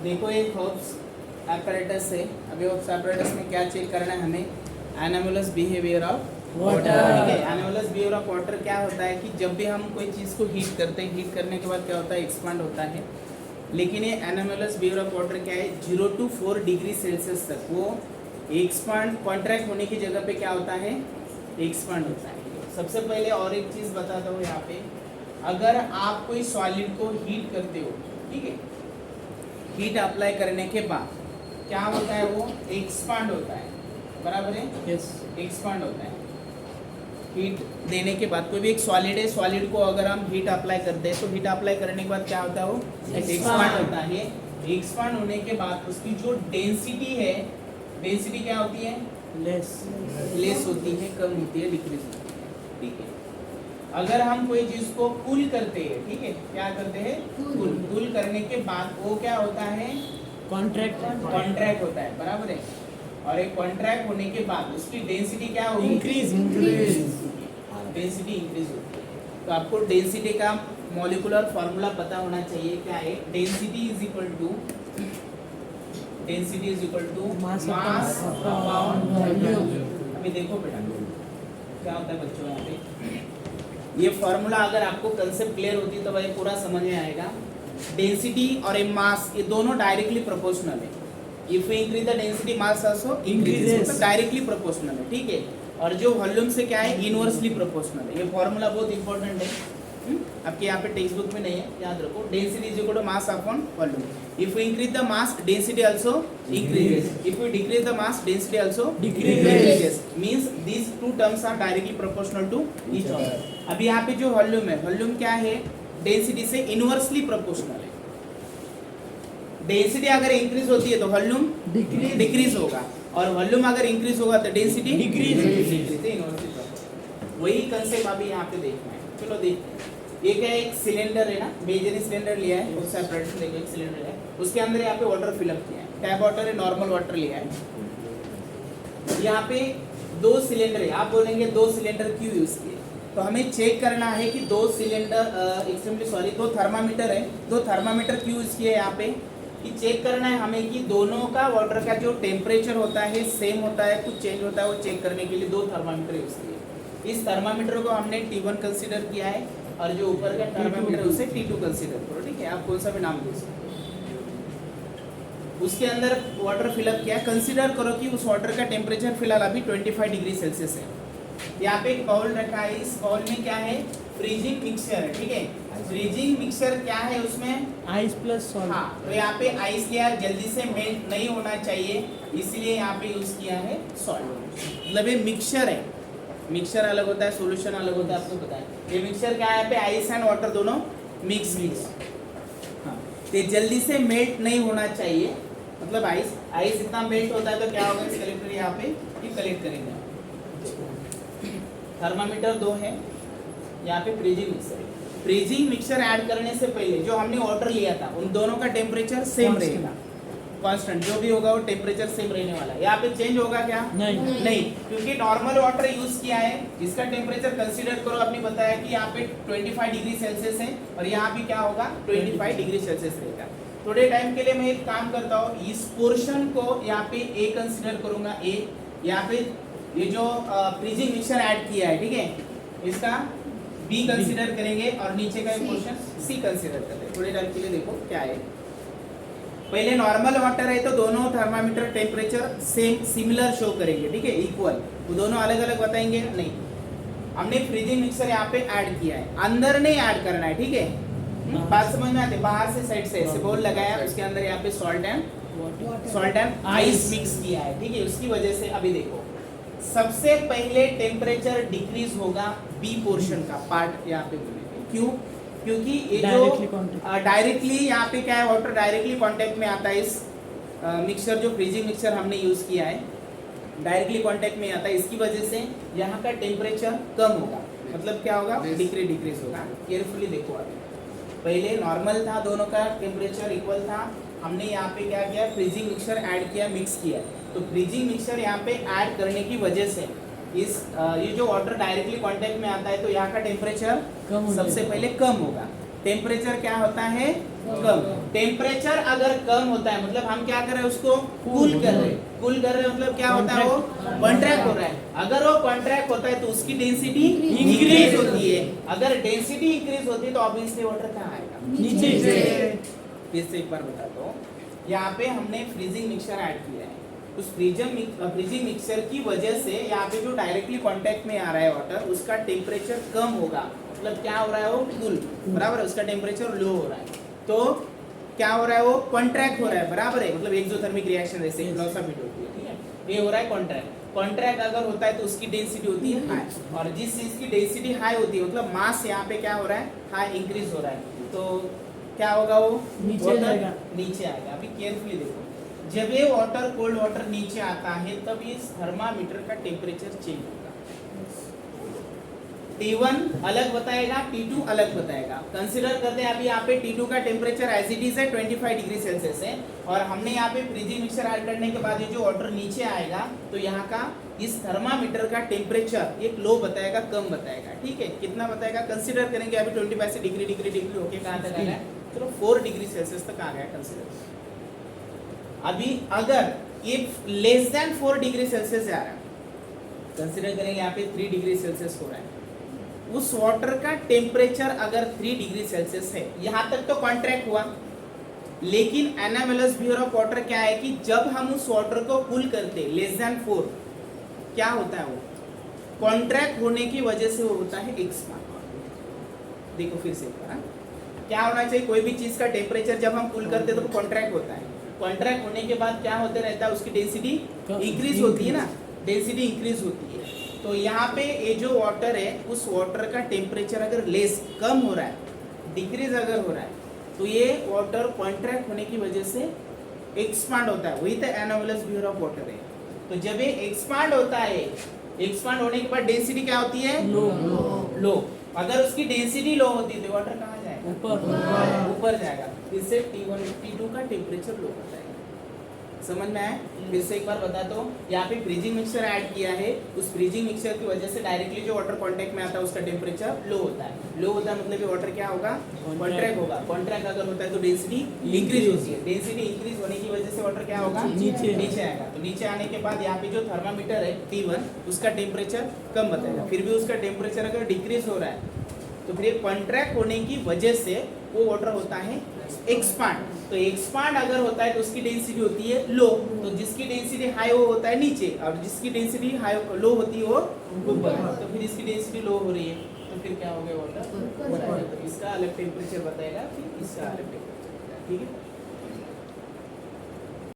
देखो एक hopes apparatus है। अभी होप्स एपरेटस में क्या चेक करना है हमें? एनामुलस बिहेवियर ऑफ वाटर। ठीक है, एनामुलस बिहेवियर ऑफ वाटर क्या होता है कि जब भी हम कोई चीज़ को हीट करते हैं, हीट करने के बाद क्या होता है? एक्सपांड होता है। लेकिन ये एनामुलस बिहेवियर ऑफ वाटर क्या है? 0 to 4 डिग्री सेल्सियस तक वो एक्सपांड कॉन्ट्रैक्ट होने की जगह पे क्या होता है? एक्सपांड होता है। सबसे पहले और एक चीज़ बताता हूँ यहाँ पे, अगर आप कोई सॉलिड को हीट करते हो, ठीक है, हीट अप्लाई करने के बाद क्या होता है? वो एक्सपांड होता है, बराबर है? यस। एक्सपांड होता है। हीट देने के बाद कोई भी एक सॉलिड है, सॉलिड को अगर हम हीट अप्लाई करते हैं तो हीट अप्लाई करने के बाद क्या होता है? वो एक्सपांड होता है। एक्सपांड होने के बाद उसकी जो डेंसिटी है, डेंसिटी क्या होती है? लेस होती है, कम होती है, डिक्रीज होती है। ठीक है, अगर हम कोई चीज को कूल करते हैं, ठीक है, क्या करते हैं? कूल करने के बाद वो क्या होता है? कॉन्ट्रैक्ट होता है, बराबर है? और एक कॉन्ट्रैक्ट होने के बाद उसकी डेंसिटी क्या होगी? इंक्रीज डेंसिटी इंक्रीज होती है। तो आपको डेंसिटी का मॉलिक्यूलर फॉर्मूला पता होना चाहिए। क्या है? Density is equal to mass upon volume. अभी देखो बेटा क्या होता है बच्चों, यहाँ पे ये फॉर्मूला अगर आपको कंसेप्ट क्लियर होती तो भाई पूरा समझ में आएगा। डेंसिटी और ए मास ये दोनों डायरेक्टली प्रोपोर्शनल है। If we increase the density mass also increases, तो डायरेक्टली प्रोपोर्शनल है। ठीक है, और जो वॉल्यूम से क्या है? इनवर्सली प्रोपोर्शनल है। ये फॉर्मूला बहुत इंपॉर्टेंट है। आपके यहाँ पे टेक्स्ट बुक में नहीं है, याद रखो। Density is equal to mass upon volume. If we increase the mass density also increases, if we decrease the mass density also decreases, means these two terms are directly proportional to each other. अभी यहाँ पे जो volume है, volume क्या है? Density से inversely proportional है। Density अगर इंक्रीज होती है तो वॉल्यूम डिक्रीज होगा, और वॉल्यूम अगर इंक्रीज होगा तो डेंसिटी डिक्रीज होगी। वही कंसेप्ट अभी यहाँ पे देखना है। चलो देखते हैं। ये क्या है? एक सिलेंडर है ना, मेजर सिलेंडर लिया है, उससे सेपरेट देखो एक सिलेंडर है, उसके अंदर यहाँ पे वाटर फिलअप किया है। टैप वाटर है, नॉर्मल वाटर लिया है। यहाँ पे दो सिलेंडर है। आप बोलेंगे दो सिलेंडर क्यों यूज किए? तो हमें चेक करना है कि दो सिलेंडर दो थर्मामीटर है, दो थर्मामीटर क्यों यूज किए यहाँ पे? कि चेक करना है हमें कि दोनों का वाटर का जो टेम्परेचर होता है सेम होता है, कुछ चेंज होता है, वो चेक करने के लिए दो थर्मामीटर यूज किए। इस थर्मामीटर को हमने T1 कंसीडर किया है, और जो ऊपर का थर्मामीटर है उसे T2 कंसीडर करो। ठीक है, आप कौन सा भी नाम दे सकते हो। उसके अंदर वाटर फिलअप किया। कंसीडर करो कि उस वाटर का टेम्परेचर फिलहाल अभी 25 डिग्री सेल्सियस है। यहाँ पे एक बाउल रखा है, इस बाउल में क्या है? फ्रीजिंग मिक्सचर है। ठीक है, फ्रीजिंग मिक्सचर क्या है? उसमें आइस प्लस सॉल्ट। हाँ, तो यहाँ पे आइस लिया, जल्दी से मेल्ट नहीं होना चाहिए, इसलिए यहाँ पे यूज किया है सॉल्ट। मतलब ये मिक्सचर है। मिक्सचर अलग होता है, सॉल्यूशन अलग होता है, आपको पता है। ये मिक्सचर क्या है? यहाँ पे आइस एंड वाटर दोनों मिक्स। हाँ, तो जल्दी से मेल्ट नहीं होना चाहिए। मतलब आइस इतना मेल्ट होता है तो क्या होगा? इस कलेक्टर यहाँ पे कलेक्ट करेंगे। थर्मामीटर दो है, यहाँ पे फ्रीजिंग मिक्सर है। फ्रीजिंग मिक्सचर ऐड करने से पहले जो हमने वाटर लिया था उन दोनों का टेम्परेचर सेम रहेगा, कांस्टेंट जो भी होगा वो टेम्परेचर सेम रहने वाला है। यहाँ पे चेंज होगा क्या? नहीं, क्योंकि नॉर्मल वाटर यूज किया है। इसका टेम्परेचर कंसीडर करो, आपने बताया कि यहाँ पे 25 डिग्री सेल्सियस है, और यहाँ भी क्या होगा? 25 डिग्री सेल्सियस रहेगा। थोड़े टाइम के लिए मैं एक काम करता हूँ, इस पोर्शन को यहाँ पे ए कंसीडर करूंगा। ए यहाँ पे ये जो फ्रीजिंग मिक्सचर ऐड किया है, ठीक है, इसका बी कंसीडर करेंगे, और नीचे का पोर्शन सी कंसीडर करते हैं। थोड़े टाइम के लिए देखो क्या है। पहले नॉर्मल वाटर है तो दोनों thermometer temperature same similar show करेंगे। ठीक है, इक्वल। वो दोनों अलग अलग बताएंगे नहीं। हमने फ्रीजिंग मिक्सचर यहाँ पे ऐड किया है, अंदर नहीं ऐड करना है। ठीक है, बात समझ में आती है? बाहर से साइड से ऐसे बोल लगाया, उसके अंदर यहाँ पे सॉल्ट एंड आइस मिक्स किया है। ठीक है, उसकी वजह से अभी देखो, सबसे पहले टेम्परेचर डिक्रीज होगा बी पोर्शन का पार्ट यहाँ पे बोलेंगे। क्यों? क्योंकि ये जो डायरेक्टली यहाँ पे क्या है? वाटर डायरेक्टली कांटेक्ट में आता है। इस मिक्सचर जो फ्रीजिंग मिक्सचर हमने यूज किया है डायरेक्टली कांटेक्ट में आता है, इसकी वजह से यहाँ का टेम्परेचर कम होगा। मतलब क्या होगा? डिक्रीज होगा। केयरफुली देखो, अभी पहले नॉर्मल था, दोनों का टेम्परेचर इक्वल था। हमने यहाँ पे क्या किया? फ्रीजिंग मिक्सचर ऐड किया, मिक्स किया। तो फ्रीजिंग मिक्सचर यहाँ पे ऐड करने की वजह से ये जो वाटर डायरेक्टली कांटेक्ट में आता है तो यहाँ का टेम्परेचर सबसे पहले कम होगा। टेम्परेचर क्या होता है, कम। टेम्परेचर अगर कम होता है मतलब हम क्या कर रहे हैं, उसको कूल कर रहे हैं। कूल कर रहे हैं मतलब क्या होता है, वो कॉन्ट्रैक्ट हो रहा है। अगर वो कॉन्ट्रैक्ट होता है तो उसकी डेंसिटी इंक्रीज होती है। अगर डेंसिटी इंक्रीज होती है तो ऑब्वियसली वाटर कहाँ आएगा, नीचे। फिर से एक बार बताता हूँ, यहाँ पे हमने फ्रीजिंग मिक्सचर ऐड किया है। उस फ्रीजिंग मिक्सचर की वजह से यहाँ पे जो डायरेक्टली कांटेक्ट में आ रहा है वाटर, उसका टेम्परेचर कम होगा। मतलब क्या हो रहा है, वो कूल, बराबर है, उसका टेम्परेचर लो हो रहा है। तो क्या हो रहा है, वो कॉन्ट्रैक्ट हो रहा है, बराबर है। मतलब एक्सोथर्मिक रिएक्शन जैसे फिलोसॉफी होती है, ठीक है। ये हो रहा है कॉन्ट्रैक्ट। कॉन्ट्रैक्ट अगर होता है तो उसकी डेंसिटी होती है हाई, और जिस चीज की डेंसिटी हाई होती है मतलब मास यहाँ पे क्या हो रहा है, हाई इंक्रीज हो रहा है, तो क्या होगा, वो नीचे जाएगा। नीचे आएगा। अभी केयरफुली देखो, जब ये वाटर कोल्ड वाटर नीचे आता है तब इस थर्मामीटर का टेम्परेचर चेंज होगा। T1 अलग बताएगा, T2 अलग बताएगा। कंसीडर करते हैं अभी यहाँ पे T2 का टेम्परेचर एज इट इज है 25 डिग्री सेल्सियस है, और हमने यहाँ पे फ्रीजिंग मिक्सचर ऐड करने के बाद ये जो वाटर नीचे आएगा तो यहाँ का इस थर्मामीटर का टेम्परेचर एक लो बताएगा, कम बताएगा, ठीक है। कितना बताएगा, कंसीडर करेंगे अभी 25 से डिग्री होके कहाँ तक आ गया, चलो 4 डिग्री सेल्सियस तक आ गया कंसीडर। अभी अगर ये लेस देन 4 डिग्री सेल्सियस जा रहा है, कंसीडर करेंगे यहाँ पे 3 डिग्री सेल्सियस हो रहा है, उस वाटर का टेम्परेचर अगर 3 डिग्री सेल्सियस है, यहां तक तो कॉन्ट्रैक्ट हुआ। लेकिन एनामेलस बिहेवियर ऑफ वाटर क्या है कि जब हम उस वाटर को कूल करते लेस देन 4, क्या होता है, वो कॉन्ट्रैक्ट होने की वजह से वो होता है एक्सपांड। देखो फिर से एक बार, क्या होना चाहिए, कोई भी चीज का टेम्परेचर जब हम कूल करते हैं तो कॉन्ट्रैक्ट होता है। कॉन्ट्रैक्ट होने के बाद क्या होते रहता है, उसकी डेंसिटी इंक्रीज होती है ना, डेंसिटी इंक्रीज होती है। तो यहाँ पे ये जो वाटर है, उस वाटर का टेम्परेचर अगर लेस कम हो रहा है, डिक्रीज अगर हो रहा है, तो ये वाटर कॉन्ट्रैक्ट होने की वजह से एक्सपांड होता है। वही तो एनामेलस बिहेवियर ऑफ वाटर है। तो जब ये एक्सपांड होता है, एक्सपांड होने के बाद डेंसिटी क्या होती है, लो। अगर उसकी डेंसिटी लो होती है तो वाटर कहाँ जाएगा, ऊपर जाएगा। इससे T1 T2 का टेम्परेचर लो होता है। समझ में आया? फिर से एक बार बताता हूँ, यहाँ पे फ्रीजिंग मिक्सचर ऐड किया है। उस फ्रीजिंग मिक्सचर की वजह से डायरेक्टली जो वाटर कांटेक्ट में आता है उसका टेम्परेचर लो होता है। लो होता है मतलब ये वाटर क्या होगा, कॉन्ट्रैक्ट होगा। कॉन्ट्रैक्ट अगर होता है तो डेंसिटी इंक्रीज होती है। डेंसिटी इंक्रीज होने की वजह से वाटर क्या होगा, नीचे आएगा। तो नीचे आने के बाद यहाँ पे जो थर्मामीटर है T1, उसका टेम्परेचर कम बताएगा। फिर भी उसका टेम्परेचर अगर डिक्रीज हो रहा है तो फिर कॉन्ट्रैक्ट होने की वजह से वो वाटर होता है एक्सपांड। तो एक्सपांड अगर होता है तो उसकी डेंसिटी होती है लो। तो जिसकी डेंसिटी हाई वो होता है नीचे, और जिसकी डेंसिटी हाई लो होती है वो ऊपर। तो फिर इसकी डेंसिटी लो हो रही है तो फिर क्या हो गया, वाटर ऊपर। तो इसका अलग टेम्परेचर बताएगा, फिर इसका अलग टेम्परेचर बताएगा, ठीक है।